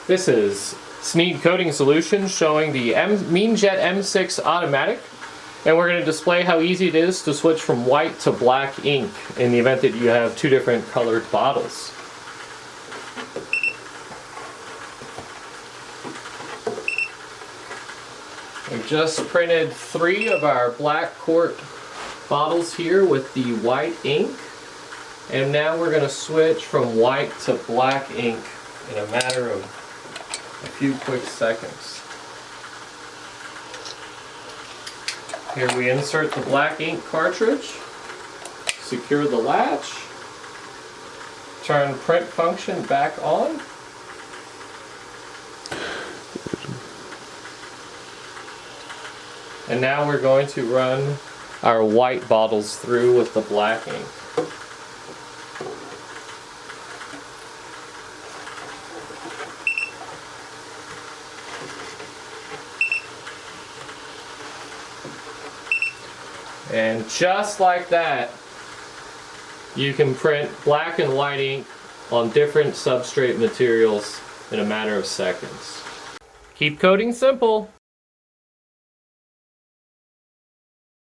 This is Sneed Coding Solutions showing the Meenjet M6 Automatic, and we're going to display how easy it is to switch from white to black ink in the event that you have two different colored bottles. We've just printed 3 of our black quart bottles here with the white ink, and now we're going to switch from white to black ink in a matter of a few quick seconds. Here we insert the black ink cartridge, secure the latch, turn print function back on, and now we're going to run our white bottles through with the black ink. And just like that, you can print black and white ink on different substrate materials in a matter of seconds. Keep coding simple.